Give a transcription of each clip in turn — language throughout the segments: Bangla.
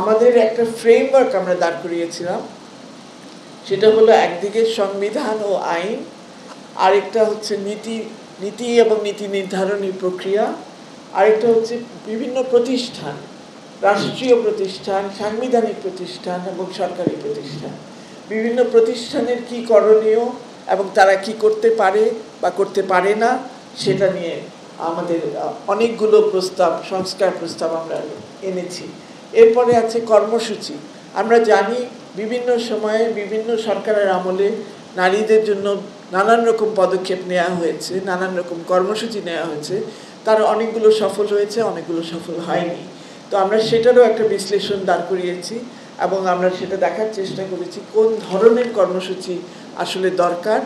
আমাদের একটা ফ্রেমওয়ার্ক আমরা দাঁড় করিয়েছিলাম, সেটা হলো একদিকে সংবিধান ও আইন, আরেকটা হচ্ছে নীতি এবং নীতি নির্ধারণী প্রক্রিয়া, আরেকটা হচ্ছে বিভিন্ন প্রতিষ্ঠান, রাষ্ট্রীয় প্রতিষ্ঠান, সাংবিধানিক প্রতিষ্ঠান এবং সরকারি প্রতিষ্ঠান। বিভিন্ন প্রতিষ্ঠানের কি করণীয় এবং তারা কি করতে পারে বা করতে পারে না সেটা নিয়ে আমাদের অনেকগুলো সংস্কার প্রস্তাব আমরা এনেছি। এরপরে আছে কর্মসূচি। আমরা জানি বিভিন্ন সময়ে বিভিন্ন সরকারের আমলে নারীদের জন্য নানান রকম পদক্ষেপ নেওয়া হয়েছে, নানান রকম কর্মসূচি নেওয়া হয়েছে, তার অনেকগুলো সফল হয়েছে, অনেকগুলো সফল হয়নি। তো আমরা সেটারও একটা বিশ্লেষণ দাঁড় করিয়েছি এবং আমরা সেটা দেখার চেষ্টা করেছি কোন ধরনের কর্মসূচি আসলে দরকার,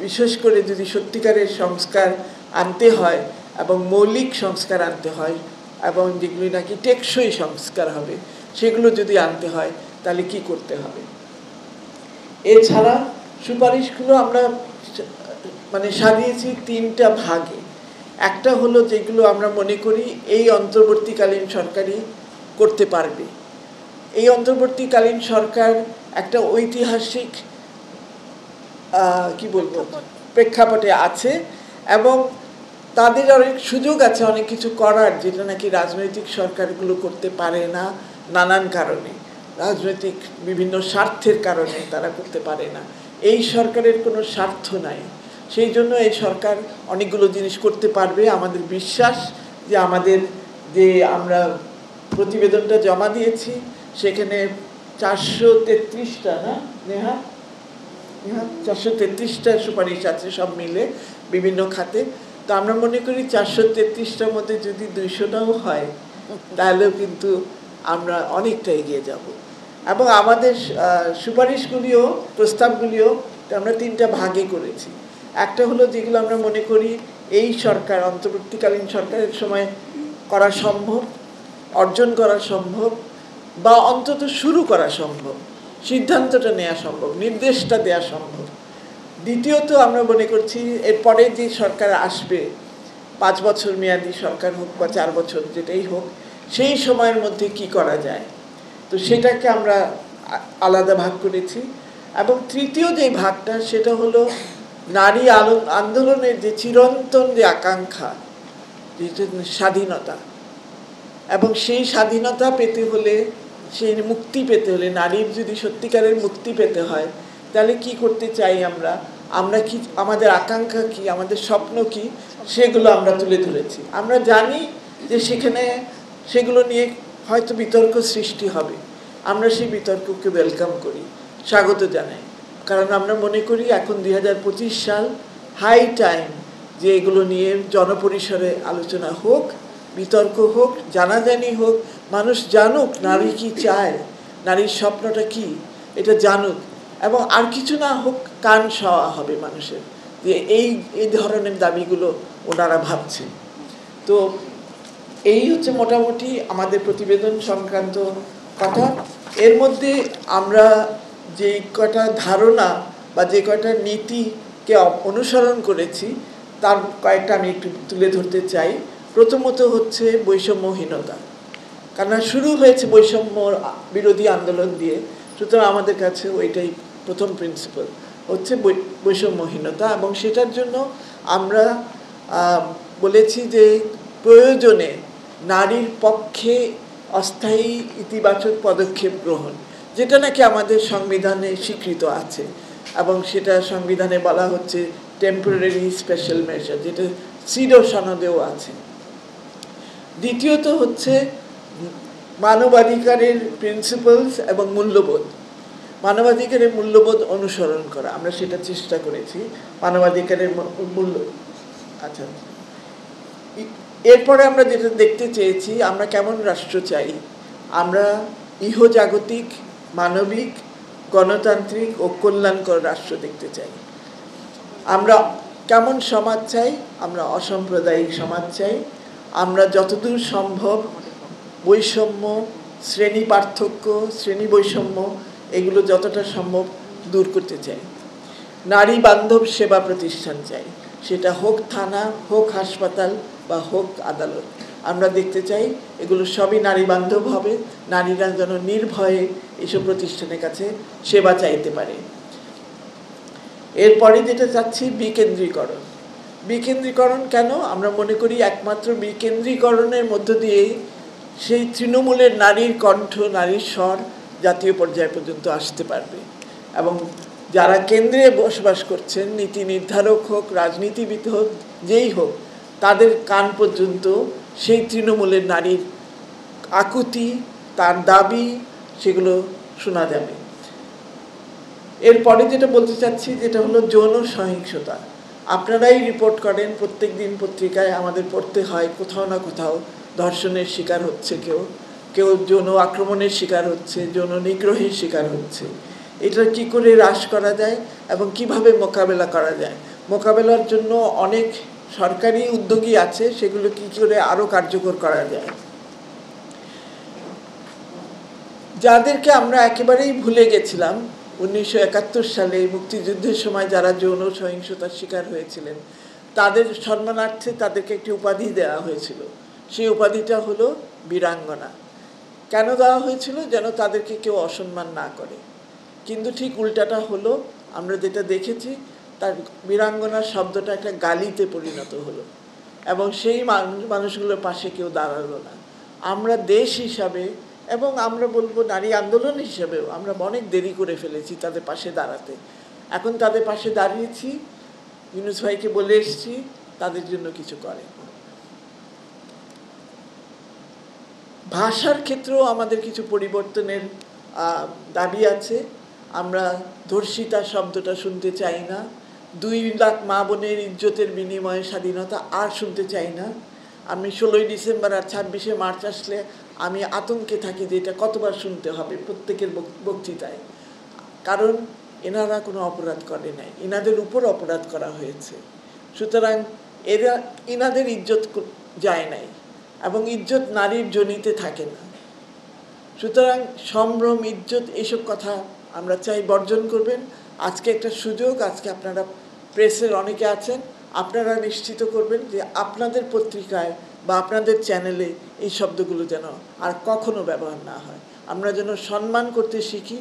বিশেষ করে যদি সত্যিকারের সংস্কার আনতে হয় এবং মৌলিক সংস্কার আনতে হয় এবং যেগুলি নাকি টেকসই সংস্কার হবে সেগুলো যদি আনতে হয় তাহলে কি করতে হবে। এছাড়া সুপারিশগুলো আমরা সাজিয়েছি তিনটা ভাগে। একটা হলো যেগুলো আমরা মনে করি এই অন্তর্বর্তীকালীন সরকারই করতে পারবে। এই অন্তর্বর্তীকালীন সরকার একটা ঐতিহাসিক প্রেক্ষাপটে আছে এবং তাদের অনেক সুযোগ আছে অনেক কিছু করার, যেটা নাকি রাজনৈতিক সরকারগুলো করতে পারে না নানান কারণে, রাজনৈতিক বিভিন্ন স্বার্থের কারণে তারা করতে পারে না। এই সরকারের কোনো স্বার্থ নাই, সেই জন্য এই সরকার অনেকগুলো জিনিস করতে পারবে। আমাদের বিশ্বাস যে আমাদের যে আমরা প্রতিবেদনটা জমা দিয়েছি সেখানে 433টা না নেহা 433টা সুপারিশ আছে সব মিলে বিভিন্ন খাতে। তো আমরা মনে করি 433টার মধ্যে যদি 200টাও হয় তাহলেও কিন্তু আমরা অনেকটা এগিয়ে যাব। এবং আমাদের সুপারিশগুলিও প্রস্তাবগুলিও আমরা তিনটা ভাগে করেছি। একটা হলো যেগুলো আমরা মনে করি এই সরকার অন্তর্বর্তীকালীন সরকারের সময় করা সম্ভব, অর্জন করা সম্ভব বা অন্তত শুরু করা সম্ভব, সিদ্ধান্তটা নেওয়া সম্ভব, নির্দেশটা দেওয়া সম্ভব। দ্বিতীয়ত আমরা মনে করছি এরপরে যে সরকার আসবে, 5 বছর মেয়াদী সরকার হোক বা 4 বছর যেটাই হোক, সেই সময়ের মধ্যে কি করা যায়, তো সেটাকে আমরা আলাদা ভাগ করেছি। এবং তৃতীয় যে ভাগটা সেটা হলো নারী আন্দোলনের যে চিরন্তন যে আকাঙ্ক্ষা, স্বাধীনতা, এবং সেই স্বাধীনতা পেতে হলে, সেই মুক্তি পেতে হলে, নারীর যদি সত্যিকারের মুক্তি পেতে হয় তাহলে কি করতে চাই আমরা কি, আমাদের আকাঙ্ক্ষা কি, আমাদের স্বপ্ন কি, সেগুলো আমরা তুলে ধরেছি। আমরা জানি যে সেগুলো নিয়ে হয়তো বিতর্ক সৃষ্টি হবে, আমরা সেই বিতর্ককে ওয়েলকাম করি, স্বাগত জানাই। কারণ আমরা মনে করি এখন 2025 সাল, হাই টাইম যে এগুলো নিয়ে জনপরিসরে আলোচনা হোক, বিতর্ক হোক, জানাজানি হোক, মানুষ জানুক নারী কি চায়, নারীর স্বপ্নটা কি এটা জানুক। এবং আর কিছু না হোক, কান সওয়া হবে মানুষের যে এই ধরনের দাবিগুলো ওনারা ভাবছেন। তো এই হচ্ছে মোটামুটি আমাদের প্রতিবেদন সংক্রান্ত কথা। এর মধ্যে আমরা যে কটা ধারণা বা যে কটা নীতিকে অনুসরণ করেছি তার কয়েকটা আমি একটু তুলে ধরতে চাই। প্রথমত হচ্ছে বৈষম্যহীনতা, কারণ শুরু হয়েছে বৈষম্য বিরোধী আন্দোলন দিয়ে, সুতরাং আমাদের কাছে ওইটাই প্রথম প্রিন্সিপাল হচ্ছে বৈষম্যহীনতা। এবং সেটার জন্য আমরা বলেছি যে প্রয়োজনে নারীর পক্ষে অস্থায়ী ইতিবাচক পদক্ষেপ গ্রহণ, যেটা নাকি আমাদের সংবিধানে স্বীকৃত আছে এবং সেটা সংবিধানে বলা হচ্ছে টেম্পোরারি স্পেশাল মেজার, যেটা সিডো সনদেও আছে। দ্বিতীয়ত হচ্ছে মানবাধিকারের প্রিন্সিপালস এবং মূল্যবোধ, মানবাধিকারের মূল্যবোধ অনুসরণ করা, আমরা সেটা চেষ্টা করেছি। মানবাধিকারের মূল্য আচ্ছা, এরপরে আমরা যেটা দেখতে চেয়েছি, আমরা কেমন রাষ্ট্র চাই, আমরা ইহজাগতিক, মানবিক, গণতান্ত্রিক ও কল্যাণকর রাষ্ট্র দেখতে চাই। আমরা কেমন সমাজ চাই, আমরা অসাম্প্রদায়িক সমাজ চাই। আমরা যতদূর সম্ভব বৈষম্য, শ্রেণী পার্থক্য, শ্রেণী বৈষম্য এগুলো যতটা সম্ভব দূর করতে চাই। নারী বান্ধব সেবা প্রতিষ্ঠান চাই, সেটা হোক থানা, হোক হাসপাতাল বা হোক আদালত। আমরা দেখতে চাই এগুলো সবই নারী বান্ধব হবে, নারীরা যেন নির্ভয়ে এসব প্রতিষ্ঠানের কাছে সেবা চাইতে পারে। এরপরে যেটা চাচ্ছি বিকেন্দ্রীকরণ। বিকেন্দ্রীকরণ কেন? আমরা মনে করি একমাত্র বিকেন্দ্রীকরণের মধ্য দিয়েই সেই তৃণমূলের নারীর কণ্ঠ, নারীর স্বর জাতীয় পর্যায় পর্যন্ত আসতে পারবে। এবং যারা কেন্দ্রে বসবাস করছেন, নীতি নির্ধারক হোক, রাজনীতিবিদ হোক, যেই হোক, তাদের কান পর্যন্ত সেই তৃণমূলের নারীর আকুতি, তার দাবি, সেগুলো শোনা যাবে। এরপরে যেটা বলতে চাচ্ছি যেটা হলো যৌন সহিংসতা। আপনারাই রিপোর্ট করেন, প্রত্যেক দিন পত্রিকায় আমাদের পড়তে হয় কোথাও না কোথাও ধর্ষণের শিকার হচ্ছে, কেউ যৌন আক্রমণের শিকার হচ্ছে, যৌন নিগ্রহের শিকার হচ্ছে। এটা কি করে হ্রাস করা যায় এবং কিভাবে মোকাবেলা করা যায়? মোকাবেলার জন্য অনেক সরকারি উদ্যোগী আছে, সেগুলো কি করে আরও কার্যকর করা যায়। যাদেরকে আমরা একেবারেই ভুলে গেছিলাম 1971 সালে মুক্তিযুদ্ধের সময় যারা যৌন সহিংসতার শিকার হয়েছিলেন, তাদের সম্মানার্থে তাদেরকে একটি উপাধি দেওয়া হয়েছিল। সেই উপাধিটা হলো বীরাঙ্গনা। কেন দেওয়া হয়েছিল? যেন তাদেরকে কেউ অসম্মান না করে। কিন্তু ঠিক উল্টাটা হলো, আমরা যেটা দেখেছি, তার বীরাঙ্গনা শব্দটা একটা গালিতে পরিণত হলো এবং সেই মানুষগুলোর পাশে কেউ দাঁড়ালো না। আমরা দেশ হিসাবে এবং আমরা বলবো নারী আন্দোলন হিসেবেও আমরা অনেক দেরি করে ফেলেছি তাদের পাশে দাঁড়াতে। এখন তাদের পাশে দাঁড়িয়েছি, ইউনূস ভাইকে বলে এসেছি তাদের জন্য কিছু করে। ভাষার ক্ষেত্রেও আমাদের কিছু পরিবর্তনের দাবি আছে। আমরা ধর্ষিতা শব্দটা শুনতে চাই না। 2 লাখ মা বোনের ইজ্জতের বিনিময়ে স্বাধীনতা আর শুনতে চাই না। আমি 16ই ডিসেম্বর আর 26শে মার্চ আসলে আমি আতঙ্কে থাকি যে এটা কতবার শুনতে হবে প্রত্যেকের বক্তৃতায়। কারণ এনারা কোনো অপরাধ করে নাই, এনাদের উপর অপরাধ করা হয়েছে। সুতরাং এনাদের ইজ্জত যায় নাই এবং ইজ্জত নারীর জনিতে থাকে না। সুতরাং সম্ভ্রম, ইজ্জত, এইসব কথা আমরা চাই বর্জন করবেন। আজকে একটা সুযোগ, আজকে আপনারা প্রেসের অনেকে আছেন, আপনারা নিশ্চিত করবেন যে আপনাদের পত্রিকায় বা আপনাদের চ্যানেলে এই শব্দগুলো যেন আর কখনো ব্যবহার না হয়। আমরা যেন সম্মান করতে শিখি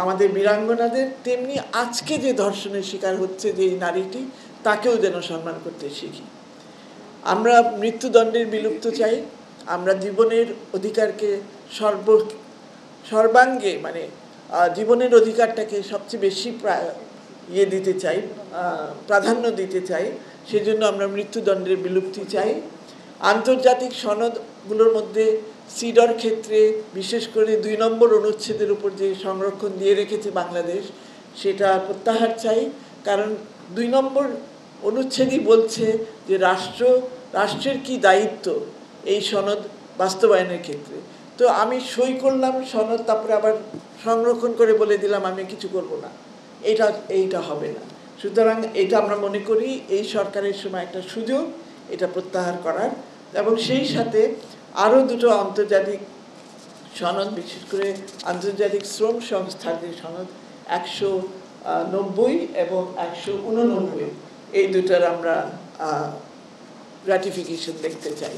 আমাদের বীরাঙ্গনাদের, তেমনি আজকে যে ধর্ষণের শিকার হচ্ছে যে এই নারীটি, তাকেও যেন সম্মান করতে শিখি। আমরা মৃত্যুদণ্ডের বিলুপ্ত চাই। আমরা জীবনের অধিকারকে সর্বাঙ্গে মানে জীবনের অধিকারটাকে সবচেয়ে বেশি দিতে চাই, প্রাধান্য দিতে চাই। সেজন্য আমরা মৃত্যুদণ্ডের বিলুপ্তি চাই। আন্তর্জাতিক সনদগুলোর মধ্যে সিডর ক্ষেত্রে বিশেষ করে 2 নম্বর অনুচ্ছেদের উপর যে সংরক্ষণ দিয়ে রেখেছে বাংলাদেশ, সেটা প্রত্যাহার চাই। কারণ 2 নম্বর অনুচ্ছেদই বলছে যে রাষ্ট্রের কি দায়িত্ব এই সনদ বাস্তবায়নের ক্ষেত্রে। তো আমি সই করলাম সনদ, তারপরে আবার সংরক্ষণ করে বলে দিলাম আমি কিছু করব না, এইটা হবে না। সুতরাং এটা আমরা মনে করি এই সরকারের সময় একটা সুযোগ এটা প্রত্যাহার করার, এবং সেই সাথে আরও 2টো আন্তর্জাতিক সনদ, বিশেষ করে আন্তর্জাতিক শ্রম সংস্থার যে সনদ 190 এবং 189, এই দুটার আমরা রাটিফিকেশন দেখতে চাই।